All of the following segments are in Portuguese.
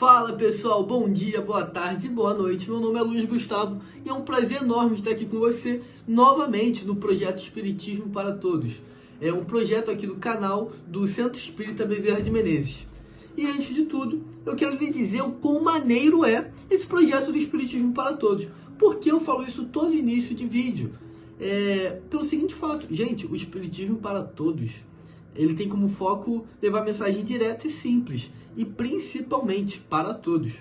Fala pessoal, bom dia, boa tarde, boa noite. Meu nome é Luiz Gustavo e é um prazer enorme estar aqui com você novamente no projeto Espiritismo para Todos. É um projeto aqui do canal do Centro Espírita Bezerra de Menezes. E antes de tudo, eu quero lhe dizer o quão maneiro é esse projeto do Espiritismo para Todos. Por que eu falo isso todo início de vídeo? Pelo seguinte fato, gente, o Espiritismo para Todos, ele tem como foco levar mensagem direta e simples, e principalmente para todos.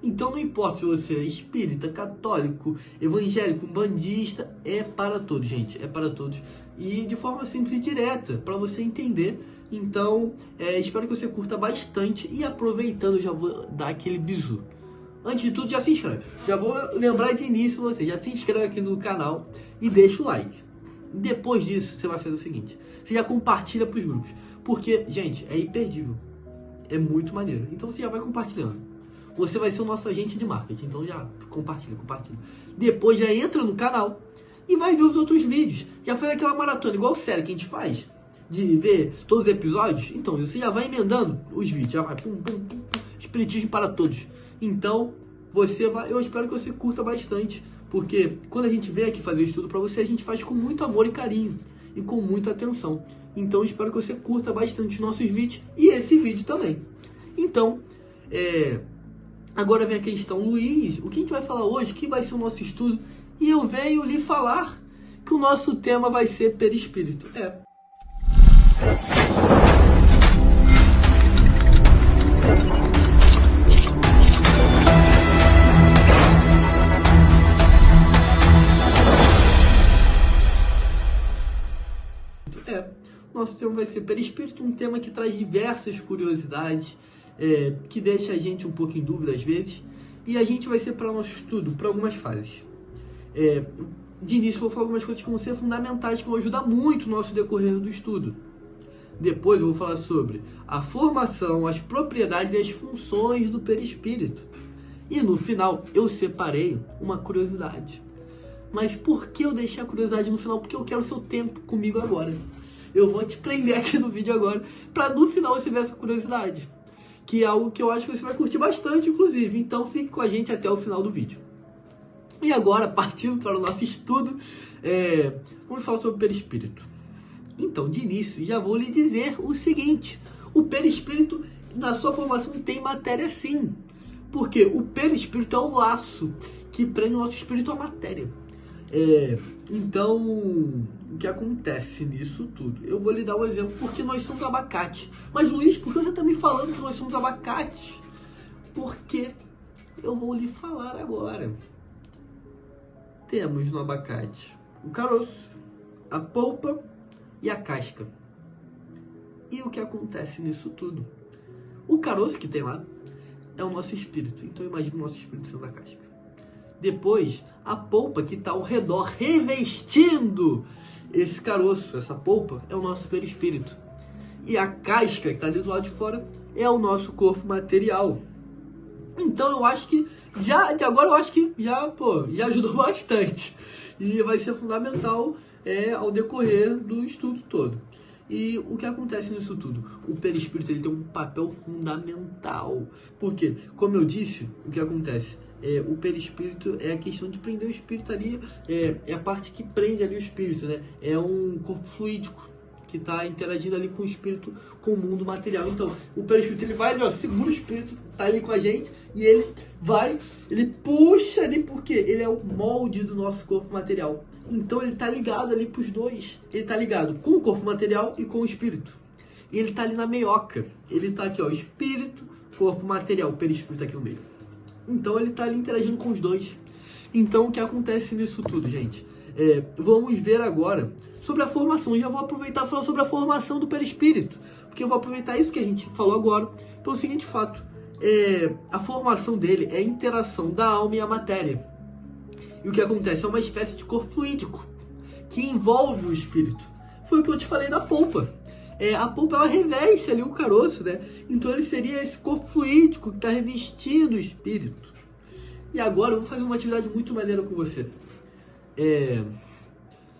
Então não importa se você é espírita, católico, evangélico, bandista, é para todos, gente, é para todos. E de forma simples e direta, para você entender. Então, espero que você curta bastante e aproveitando, já vou dar aquele bizu. Antes de tudo, já se inscreve. Já vou lembrar de início você, já se inscreve aqui no canal e deixa o like. Depois disso, você vai fazer o seguinte, você já compartilha para os grupos, porque, gente, é imperdível. É muito maneiro. Então você já vai compartilhando. Você vai ser o nosso agente de marketing. Então já compartilha. Depois já entra no canal e vai ver os outros vídeos. Já faz aquela maratona, igual série que a gente faz, de ver todos os episódios. Então você já vai emendando os vídeos. Já vai pum. Espiritismo para todos. Então eu espero que você curta bastante. Porque quando a gente vem aqui fazer o estudo para você, a gente faz com muito amor e carinho. E com muita atenção. Então espero que você curta bastante os nossos vídeos e esse vídeo também. Então, agora vem a questão, Luiz, o que a gente vai falar hoje? O que vai ser o nosso estudo? E eu venho lhe falar que o nosso tema vai ser perispírito. Nosso tema vai ser perispírito, um tema que traz diversas curiosidades, que deixa a gente um pouco em dúvida às vezes, e a gente vai ser para o nosso estudo, para algumas fases. De início eu vou falar algumas coisas que vão ser fundamentais, que vão ajudar muito o nosso decorrer do estudo. Depois eu vou falar sobre a formação, as propriedades e as funções do perispírito. E no final eu separei uma curiosidade. Mas por que eu deixei a curiosidade no final? Porque eu quero o seu tempo comigo agora. Eu vou te prender aqui no vídeo agora, para no final você ver essa curiosidade, que é algo que eu acho que você vai curtir bastante, inclusive. Então fique com a gente até o final do vídeo. E agora, partindo para o nosso estudo, vamos falar sobre o perispírito. Então, de início, já vou lhe dizer o seguinte: o perispírito, na sua formação, tem matéria sim. Porque o perispírito é o laço que prende o nosso espírito à matéria. Então, o que acontece nisso tudo? Eu vou lhe dar um exemplo, porque nós somos abacate. Mas Luiz, por que você está me falando que nós somos abacate? Porque eu vou lhe falar agora. Temos no abacate o caroço, a polpa e a casca. E o que acontece nisso tudo? O caroço que tem lá é o nosso espírito. Então imagina o nosso espírito sendo a casca. Depois, a polpa que está ao redor, revestindo esse caroço, essa polpa, é o nosso perispírito. E a casca que está ali do lado de fora é o nosso corpo material. Então eu acho que, de agora eu acho que já ajudou bastante. E vai ser fundamental ao decorrer do estudo todo. E o que acontece nisso tudo? O perispírito ele tem um papel fundamental. Porque, como eu disse, o que acontece? O perispírito é a questão de prender o espírito ali, é a parte que prende ali o espírito, né? É um corpo fluídico que está interagindo ali com o espírito, com o mundo material. Então, o perispírito ele vai ali, segura o espírito, tá ali com a gente, e ele puxa ali, porque ele é o molde do nosso corpo material. Então, ele tá ligado ali pros dois. Ele tá ligado com o corpo material e com o espírito. E ele tá ali na meioca. Ele tá aqui, ó, espírito, corpo material, o perispírito tá aqui no meio. Então ele está ali interagindo com os dois. Então o que acontece nisso tudo, gente? Vamos ver agora sobre a formação. Eu já vou aproveitar e falar sobre a formação do perispírito. Porque eu vou aproveitar isso que a gente falou agora pelo seguinte fato. A formação dele é a interação da alma e a matéria. E o que acontece? É uma espécie de corpo fluídico que envolve o espírito. Foi o que eu te falei da polpa. A polpa ela reveste ali o caroço, né? Então ele seria esse corpo fluídico que está revestindo o espírito. E agora eu vou fazer uma atividade muito maneira com você.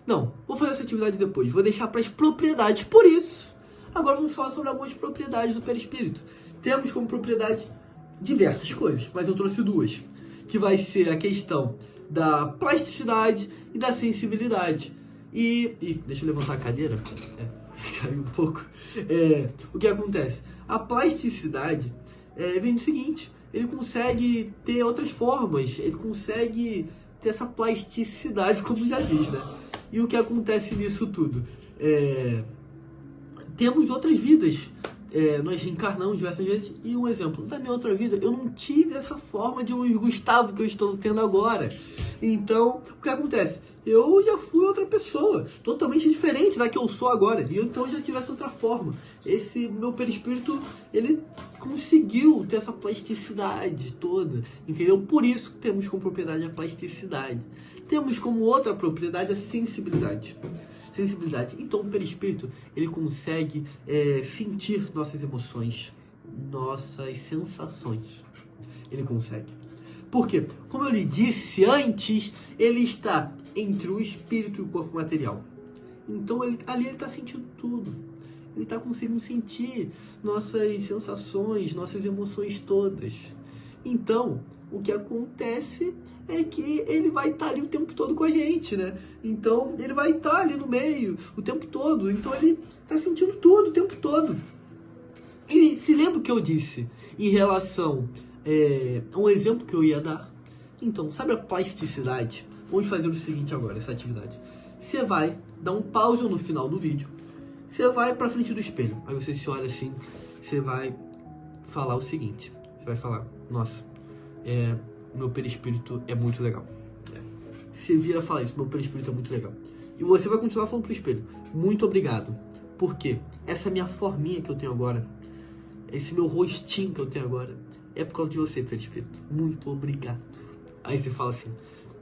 Não, vou fazer essa atividade depois. Vou deixar para as propriedades. Por isso, agora vamos falar sobre algumas propriedades do perispírito. Temos como propriedade diversas coisas, mas eu trouxe duas, que vai ser a questão da plasticidade e da sensibilidade. E deixa eu levantar a cadeira, caiu um pouco. O que acontece? A plasticidade vem do seguinte: ele consegue ter outras formas, ele consegue ter essa plasticidade, como já diz, né? E o que acontece nisso tudo? Temos outras vidas, nós reencarnamos diversas vezes, e um exemplo, da minha outra vida, eu não tive essa forma de Luiz Gustavo que eu estou tendo agora. Então, o que acontece? Eu já fui outra pessoa, totalmente diferente da que eu sou agora, e então eu já tive essa outra forma. Esse meu perispírito, ele conseguiu ter essa plasticidade toda, entendeu? Por isso que temos como propriedade a plasticidade. Temos como outra propriedade a sensibilidade. Então o perispírito, ele consegue sentir nossas emoções, nossas sensações. Ele consegue. Por quê? Como eu lhe disse antes, ele está entre o espírito e o corpo material. Então ali ele está sentindo tudo. Ele está conseguindo sentir nossas sensações, nossas emoções todas. Então, o que acontece é que ele vai estar ali o tempo todo com a gente, né? Então, ele vai estar ali no meio o tempo todo. Então, ele está sentindo tudo o tempo todo. E se lembra o que eu disse em relação a um exemplo que eu ia dar? Então, sabe a plasticidade? Vamos fazer o seguinte agora, essa atividade. Você vai dar um pause no final do vídeo. Você vai para frente do espelho. Aí você se olha assim, você vai falar o seguinte. Você vai falar: nossa, meu perispírito é muito legal. Você vira falar isso: meu perispírito é muito legal. E você vai continuar falando pro espelho: muito obrigado. Por quê? Essa minha forminha que eu tenho agora, esse meu rostinho que eu tenho agora, é por causa de você, perispírito. Muito obrigado. Aí você fala assim: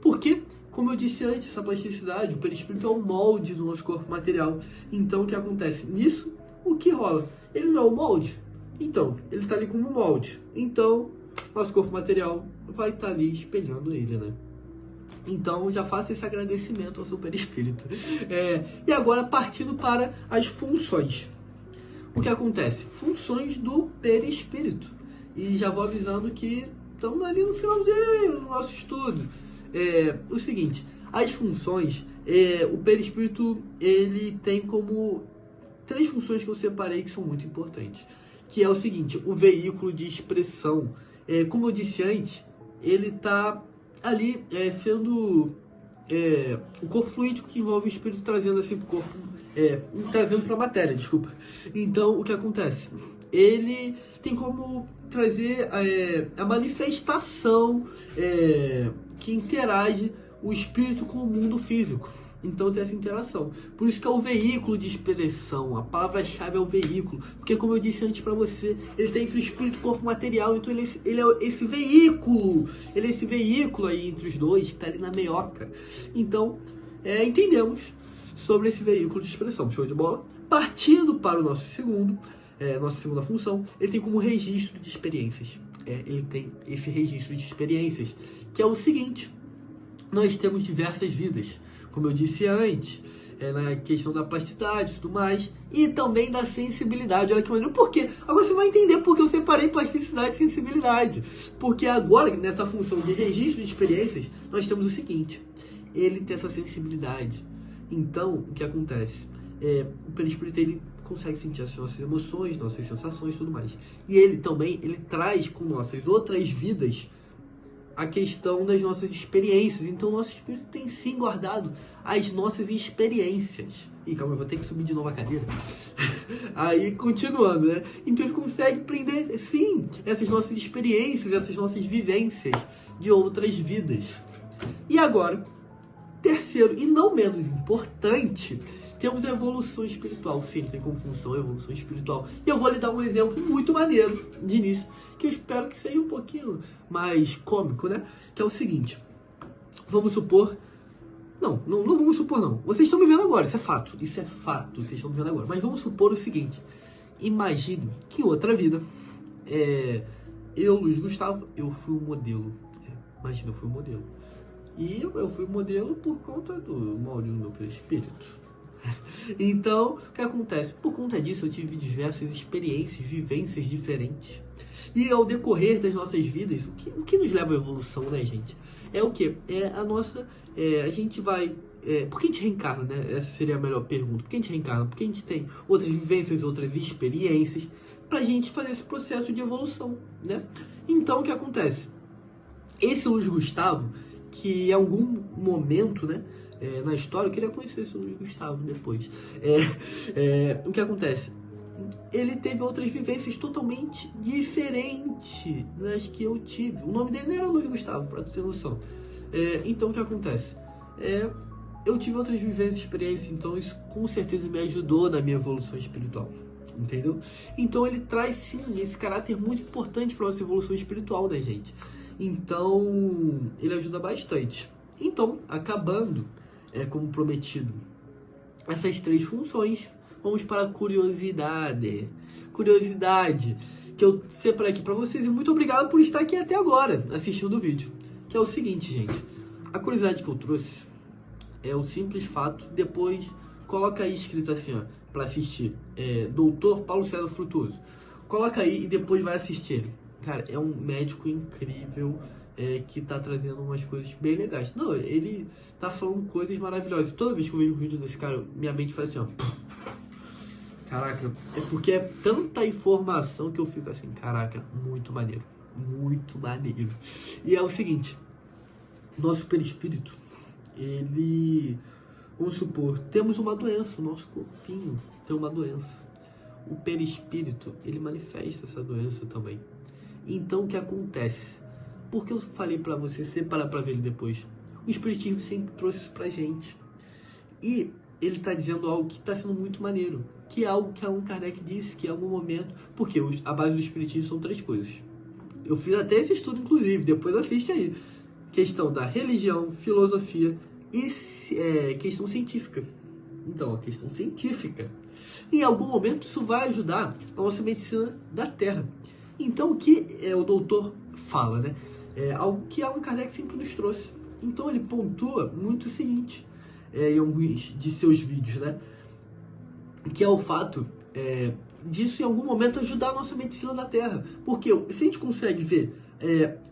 por quê? Como eu disse antes, essa plasticidade, o perispírito é o molde do nosso corpo material. Então, o que acontece? Nisso, o que rola? Ele não é o molde. Então, ele está ali como molde. Então, nosso corpo material vai estar ali espelhando ele, né? Então, já faça esse agradecimento ao seu perispírito. E agora, partindo para as funções. O que acontece? Funções do perispírito. E já vou avisando que estamos ali no finalzinho do nosso estudo. O seguinte, as funções, o perispírito, ele tem como 3 funções que eu separei que são muito importantes. Que é o seguinte: o veículo de expressão. Como eu disse antes, ele está ali sendo o corpo fluídico que envolve o espírito, trazendo assim para o corpo, trazendo para a matéria, desculpa. Então, o que acontece? Ele tem como trazer a manifestação que interage o espírito com o mundo físico. Então tem essa interação. Por isso que é o veículo de expressão. A palavra-chave é o veículo. Porque, como eu disse antes para você, ele tem entre o espírito e o corpo material. Então ele é esse veículo. Ele é esse veículo aí entre os dois, que está ali na meioca. Então, entendemos sobre esse veículo de expressão. Show de bola? Partindo para o nossa segunda função, ele tem como registro de experiências. Ele tem esse registro de experiências, que é o seguinte: nós temos diversas vidas, como eu disse antes, na questão da plasticidade e tudo mais, e também da sensibilidade. Olha que maneiro. Por quê? Agora você vai entender porque eu separei plasticidade e sensibilidade. Porque agora, nessa função de registro de experiências, nós temos o seguinte: ele tem essa sensibilidade. Então, o que acontece? O perispírito, ele consegue sentir as nossas emoções, nossas sensações e tudo mais. E ele também, ele traz com nossas outras vidas a questão das nossas experiências. Então, o nosso espírito tem sim guardado as nossas experiências. Ih, calma, eu vou ter que subir de novo a cadeira. Aí, continuando, né? Então, ele consegue prender, sim, essas nossas experiências, essas nossas vivências de outras vidas. E agora, terceiro e não menos importante, temos a evolução espiritual. Sim, tem como função a evolução espiritual. E eu vou lhe dar um exemplo muito maneiro de início, que eu espero que seja um pouquinho mais cômico, né? Que é o seguinte: vamos supor... Não vamos supor não. Vocês estão me vendo agora, isso é fato. Isso é fato, vocês estão me vendo agora. Mas vamos supor o seguinte: imagine que em outra vida, eu, Luiz Gustavo, eu fui um modelo. Imagina, eu fui um modelo. E eu fui modelo por conta do molde do meu perispírito. Então, o que acontece? Por conta disso, eu tive diversas experiências, vivências diferentes. E ao decorrer das nossas vidas, o que nos leva à evolução, né, gente? É o quê? É a nossa... a gente vai... por que a gente reencarna, né? Essa seria a melhor pergunta. Por que a gente reencarna? Porque a gente tem outras vivências, outras experiências, pra gente fazer esse processo de evolução, né? Então, o que acontece? Esse Luiz Gustavo, que em algum momento, né, na história, eu queria conhecer esse Luiz Gustavo depois. O que acontece? Ele teve outras vivências totalmente diferentes das que eu tive. O nome dele não era Luiz Gustavo, pra tu ter noção. Então, o que acontece? Eu tive outras vivências, experiências, então isso com certeza me ajudou na minha evolução espiritual. Entendeu? Então ele traz sim esse caráter muito importante para nossa evolução espiritual, né, gente? Então ele ajuda bastante. Então, acabando, como prometido, essas 3 funções, vamos para a curiosidade. Curiosidade que eu separei aqui para vocês, e muito obrigado por estar aqui até agora assistindo o vídeo. Que é o seguinte, gente. A curiosidade que eu trouxe é o simples fato, depois coloca aí escrito assim, ó, para assistir, Dr. Paulo César Frutuoso. Coloca aí e depois vai assistir ele. Cara, é um médico incrível, que tá trazendo umas coisas bem legais. Não, ele tá falando coisas maravilhosas. Toda vez que eu vejo um vídeo desse cara, minha mente faz assim, ó. Caraca, é porque é tanta informação que eu fico assim, caraca, muito maneiro. Muito maneiro. E é o seguinte, nosso perispírito, ele... Vamos supor, temos uma doença, o nosso corpinho tem uma doença. O perispírito, ele manifesta essa doença também. Então, o que acontece? Porque eu falei pra você separar pra ver ele depois. O espiritismo sempre trouxe isso pra gente. E ele tá dizendo algo que tá sendo muito maneiro. Que é algo que Allan Kardec disse que em algum momento... Porque a base do espiritismo são 3 coisas. Eu fiz até esse estudo, inclusive, depois assiste aí. Questão da religião, filosofia e questão científica. Então, a questão científica. Em algum momento isso vai ajudar a nossa medicina da Terra. Então, o que o doutor fala, né? É algo que Allan Kardec sempre nos trouxe. Então, ele pontua muito o seguinte, em alguns de seus vídeos, né? Que é o fato disso, em algum momento, ajudar a nossa medicina da Terra. Porque se a gente consegue ver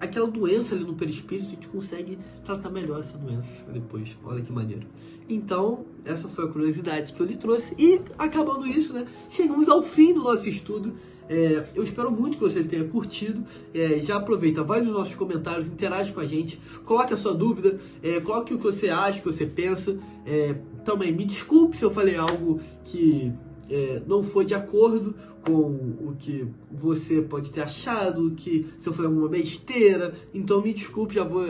aquela doença ali no perispírito, a gente consegue tratar melhor essa doença depois. Olha que maneiro. Então, essa foi a curiosidade que eu lhe trouxe. E, acabando isso, né, chegamos ao fim do nosso estudo. Eu espero muito que você tenha curtido. Já aproveita, vai nos nossos comentários, interage com a gente, coloque a sua dúvida, coloque o que você acha, o que você pensa. Também me desculpe se eu falei algo que não foi de acordo com o que você pode ter achado, que se eu falei alguma besteira, então me desculpe, já vou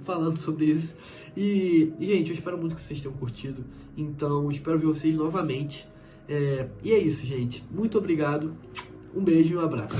falando sobre isso. E, gente, eu espero muito que vocês tenham curtido, então espero ver vocês novamente. E é isso, gente. Muito obrigado, um beijo e um abraço.